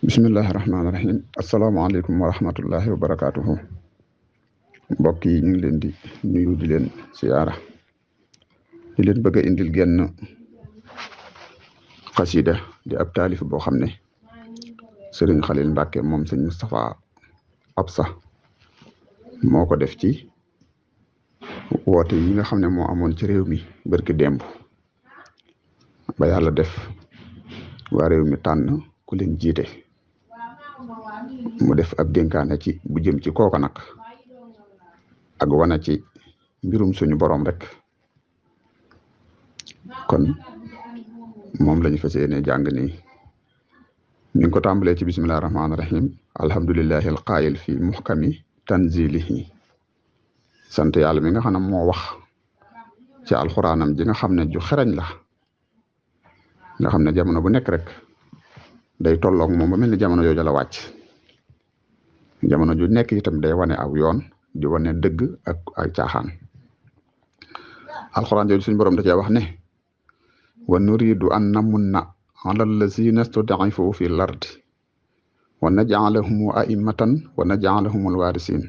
bismillahi rahmaani rahim asalaamaaleykum wa rahmatullahi wa barakaatuhu. Mbokk yi ñu ngi leen di nuyu di leen siyaara di leen bëgg a indil genn xasida di ab taalif boo xam ne Sëriñ Xalil Mbàkke moom sëñ Moustapha Absa moo ko def ci woote yi nga xam ne moo amoon ci réew mi barki démb ba yàlla def waa réew mi tànn ku leen jiite mu def ab dénkaane ci bu jëm ci kooka nag ak wana ci mbirum suñu borom rek kon moom lañu fas yéene jàng nii ñu ngi ko tàmbalee ci bismillahi rahmaani rahim alhamdulillahi alqaayil fi muhkami tanzilihi sant yàlla mi nga xam ne moo wax ci alxuraanam ji nga xam ne ju xereñ la nga xam ne jamono bu nekk rek day tolloog moom ba mel ni jamono jooju la wàcc jamono ju nekk itam day wane aw yoon di wane dëgg ak ay caaxaan alxuraan jooju suñu borom da cee wax ne wa nuridu an namunna ala allazina stud'ifu fi l-ardi wa naj'alahum a'immatan wa naj'alahum al-warisin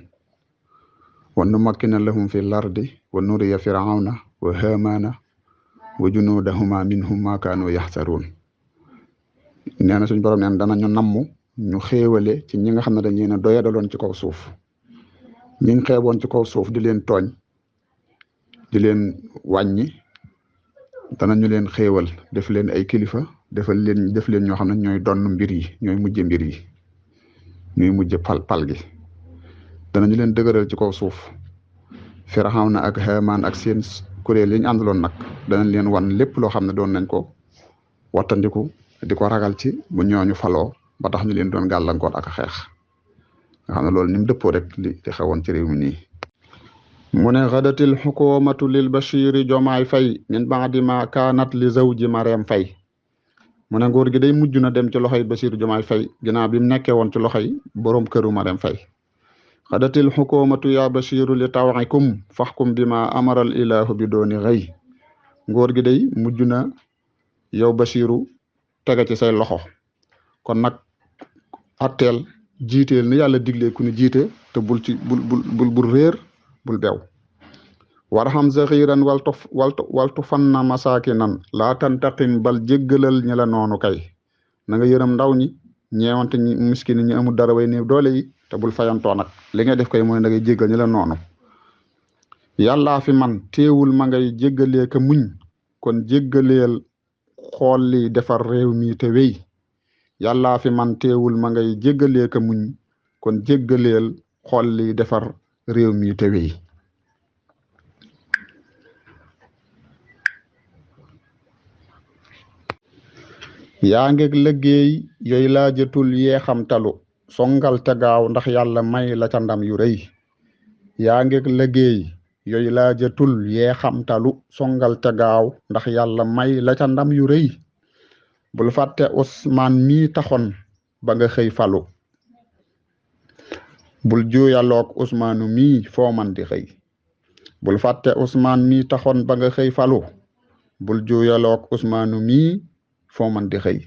wa numakkina lahum fi l-ardi wa nuriya firawna wa hamana wa junudahuma minhum ma kaanu yaxsaruun nee na suñ borom neen danañu namm ñu xéewale ci ñi nga xam ne dañ leen a doyadaloon ci kaw suuf ñi ngi xeeboon ci kaw suuf di leen tooñ di leen wàññi danañu leen xéewal def leen ay kilifa def leen ñoo xam ne ñooy donn mbir yi ñooy mujje mbir yi ñooy mujje pal gi danañu leen dëgëral ci kaw suuf Firawna ak Haamaan ak seen kuréel yi ñu àndaloon nag danañ leen wan lépp loo xam ne doon nañ ko wattandiku di ko ragal ci bu ñooñu faloo ba tax ñu leen doon gàllankoor ak xeex nga xam ne loolu ni mu dëppoo rek li xewoon ci réew mi nii mu ne xadatil xukumatu lil bashiri jomaay fay min baadi ma kaanat li zawji mareem fay mu ne nguur gi day mujj na dem ci loxoy basiru jomaay fay ginnaaw bi mu nekkee woon ci loxoy boroom këru mareem fay xadatil xukumatu ya bashiru li tawikum faxkum bi ma amaral ilahu bi dooni xëy nguur gi day mujj na yow basiru tega ci say loxo kon nag atteel jiiteel ni yàlla diglee ku ni jiite te bul réer bul bew warham zaxiran waltu fanna masaakinan laa tantaqim bal jéggalal ñi la noonu kay na nga yërëm ndaw ñi ñeewante ñi miskin ñi amul dara way néew doole yi te bul fayantoo nag li ngay def koy mooy da ngay jéggal ñi la noonu yàllaa fi man teewul ma ngay jéggalee ka muñ kon jéggaleel xool li defar réew mi te wéy yàllaa fi man teewul ma ngay jéggalee ka muñ kon jéggaleel xool li defar réew mi te wéy yaa ngeeg liggéey yooyu laa jëtul yee xam talu songal te gaaw ndax yàlla may la ca ndam yu rëy yaa ngeeg liggéey yooyu laa jëtul yee xam talu songal te gaaw ndax yàlla may la ca ndam yu rëy bul fàtte Ousmane mii taxoon ba nga xëy falu bul juuyaloog Ousmane mii foo man di xëy bul fàtte Ousmane mii taxoon ba nga xëy falu bul juuyaloog Ousmane mii foo man di xëy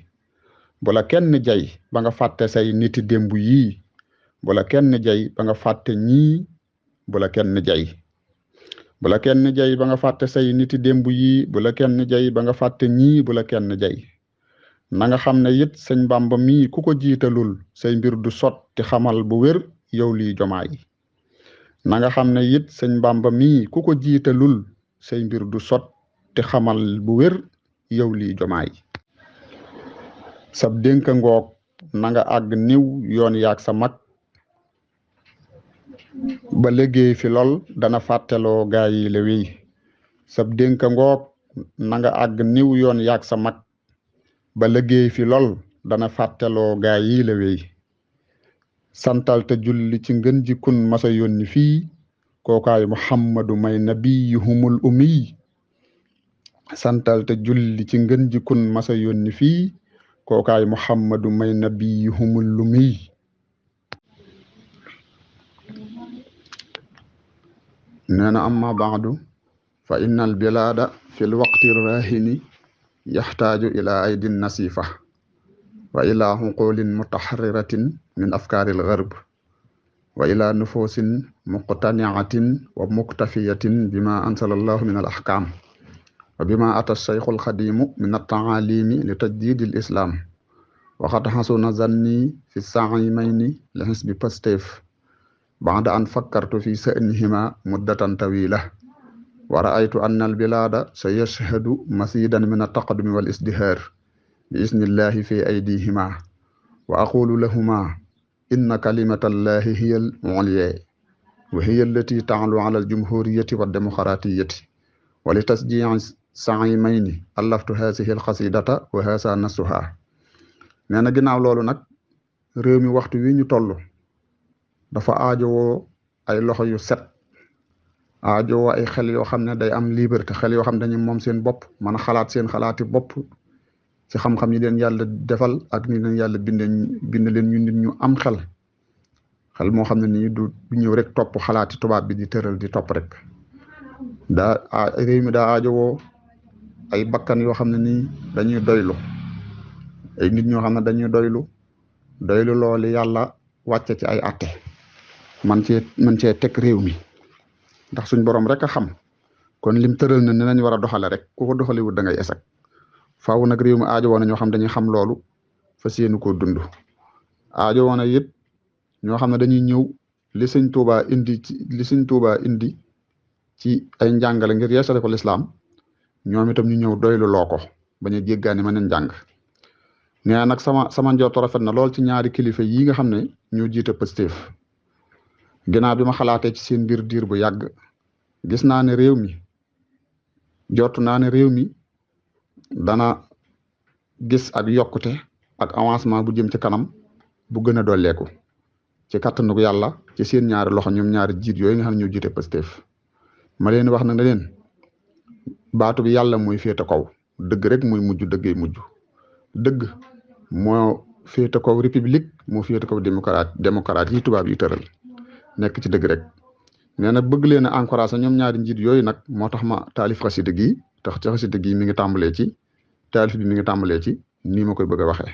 bu la kenn jay ba nga fàtte say niti démb yii bu la kenn jay ba nga fàtte ñii bu la kenn jay bu la kenn jay ba nga fàtte say niti démb yii bu la kenn jay ba nga fàtte ñii bu la kenn jay na nga xam ne it sëñ Bàmba mii ku ko jiitalul say mbir du sotti xamal bu wér yow lii jomaay na nga xam ne it sëñ Bàmba mii ku ko jiitalul say mbir du sotti xamal bu wér yow lii jomaay sab dénk ngoog na nga àgg niw yoon yaag sa mag ba liggéey fi lool dana fàtteloo gaa yi la wéy sab dénk ngoog na nga àgg niw yoon yaag sa mag ba liggéey fi lool dana fàtteloo gaa yi la wéy santal te julli ci ngën ji kun masa yónni fii kookaay muhammadu may nabiyuhumul ummi santal te julli ci ngën ji kun masa yónni fii kookaay muhammadu may nabiyuhumul ummi nee na amma baadu fa inna al bilaada fi l waqti rahini yaxtaaju ila aydin nasifa wa ila xuqulin mutaxariratin min afkaaril garb wa ila nufusin muqtaniatin wa muktafiyatin bima ansala allahu min al ahkam wa bima ata shaykhul xadimu min altaalimi li tajdidi l islam waxat xasuna zanni fi saimayni li xisbi Pastef ba'da an fakkartu fi sa'nihima muddatan tawila wa ra'aytu anna al bilada sa yashhadu masidan min altaqadumi wal isdihar bi isnillahi fi aydihima wa aqulu lahuma inna kalimatallahi hiya al ulya wa hiya allati ta'lu ala al jumhuriyati wa demokratiyati wa li tasji'i saimayni allaftu hasihi al qasidata wa hasa nasuha. nee na ginnaaw loolu nag réew mi waxtu wi ñu toll dafa aajowoo ay loxo yu set aajowoo ay xel yoo xam ne day am liberté xel yoo xam ne dañu moom seen bopp mën a xalaat seen xalaati bopp ci xam-xam yi leen yàlla defal ak ni leen yàlla bind leen ñu nit ñu am xel moo xam ne nii du ñëw rek topp xalaati tubaab bi di tëral di topp rek réew mi daa aajowoo ay bakkan yoo xam ne nii dañuy doylu ay nit ñoo xam ne dañuy doylu loolu yàlla wàcce ci ay atte man cee teg réew mi ndax suñ borom rek a xam kon lim tëral na ne nañ war a doxale rek ku ko doxaliwut da ngay esek faaw nag réew mi aajo woon na ñoo xam dañuy xam loolu fas yéene koo dund aajo woon na it ñoo xam ne dañuy ñëw li sëñ Tuubaa indi ci ay njàngale ngir yeesale ko lislaam ñoom itam ñu ñëw doylu loo ko bañ a jéggaani ma neen njàng nee nag sama njorto rafet na lool ci ñaari kilifa yi nga xam ne ñoo jiite Pastef ginnaaw bi ma xalaatee ci seen biir diir bu yàgg gis naa ne réew mi jortu naa ne réew mi dana gis ak yokkute ak avancement bu jëm ci kanam bu gën a dolleeku ci kattanu yàlla ci seen ñaari loxo ñoom ñaari jiit yooyu nga xam ne ñoo jiite Pastef ma leen wax nag ne leen baatu bi yàlla mooy féete kaw dëgg rek mooy mujj dëggee mujj dëgg moo féete kaw république moo féete kaw démocrate yi tubaab yi tëral nekk ci dëgg rek nee na bëgg leen a encouragé ñoom ñaari njiit yooyu nag moo tax ma taalif xasida gi tax ci xasida gi mi ngi tàmbalee ci taalif bi mi ngi tàmbalee ci nii ma koy bëgg a waxee